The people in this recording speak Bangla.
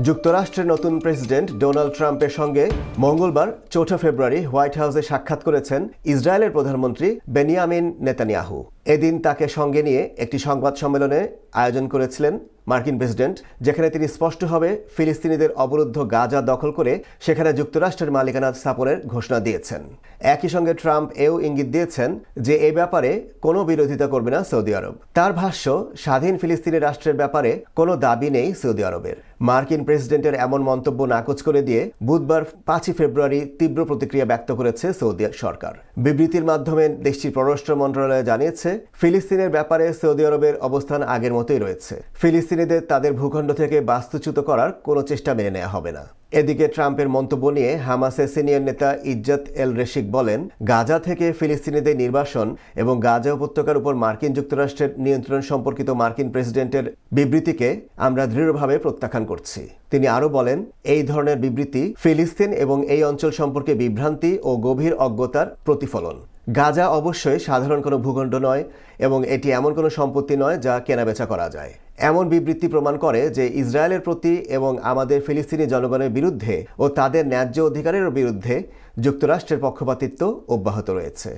যুক্তরাষ্ট্রের নতুন প্রেসিডেন্ট ডোনাল্ড ট্রাম্পের সঙ্গে মঙ্গলবার 4 ফেব্রুয়ারি হোয়াইট হাউসে সাক্ষাৎ করেছেন ইসরায়েলের প্রধানমন্ত্রী বেনিয়ামিন নেতানিয়াহু। এদিন তাকে সঙ্গে নিয়ে একটি সংবাদ সম্মেলনে আয়োজন করেছিলেন মার্কিন প্রেসিডেন্ট, যেখানে তিনি স্পষ্টভাবে ফিলিস্তিনিদের অবরুদ্ধ গাজা দখল করে সেখানে যুক্তরাষ্ট্রের মালিকানা স্থাপনের ঘোষণা দিয়েছেন। একই সঙ্গে ট্রাম্প এও ইঙ্গিত দিয়েছেন যে এই ব্যাপারে কোনো বিরোধিতা করবে না সৌদি আরব। তার ভাষ্য, স্বাধীন ফিলিস্তিনি রাষ্ট্রের ব্যাপারে কোনো দাবি নেই সৌদি আরবের। মার্কিন প্রেসিডেন্টের এমন মন্তব্য নাকচ করে দিয়ে বুধবার 5 ফেব্রুয়ারি তীব্র প্রতিক্রিয়া ব্যক্ত করেছে সৌদি সরকার। বিবৃতির মাধ্যমে দেশটির পররাষ্ট্র মন্ত্রণালয় জানিয়েছে, ফিলিস্তিনের ব্যাপারে সৌদি আরবের অবস্থান আগের মতোই রয়েছে। ফিলিস্তিনিদের তাদের ভূখণ্ড থেকে বাস্তুচ্যুত করার কোনো চেষ্টা মেনে নেওয়া হবে না। এদিকে ট্রাম্পের মন্তব্য নিয়ে হামাসের সিনিয়র নেতা ইজ্জত এল রেশিক বলেন, গাজা থেকে ফিলিস্তিনিদের নির্বাসন এবং গাজা উপত্যকার উপর মার্কিন যুক্তরাষ্ট্রের নিয়ন্ত্রণ সম্পর্কিত মার্কিন প্রেসিডেন্টের বিবৃতিকে আমরা দৃঢ়ভাবে প্রত্যাখ্যান করছি। তিনি আরও বলেন, এই ধরনের বিবৃতি ফিলিস্তিন এবং এই অঞ্চল সম্পর্কে বিভ্রান্তি ও গভীর অজ্ঞতার প্রতিফলন। গাজা অবশ্যই সাধারণ কোনো ভূখণ্ড নয় এবং এটি এমন কোনো সম্পত্তি নয় যা কেনাবেচা করা যায়। এমন বিবৃতি প্রমাণ করে যে ইসরায়েলের প্রতি এবং আমাদের ফিলিস্তিনি জনগণের বিরুদ্ধে ও তাদের ন্যায্য অধিকারের বিরুদ্ধে যুক্তরাষ্ট্রের পক্ষপাতিত্ব অব্যাহত রয়েছে।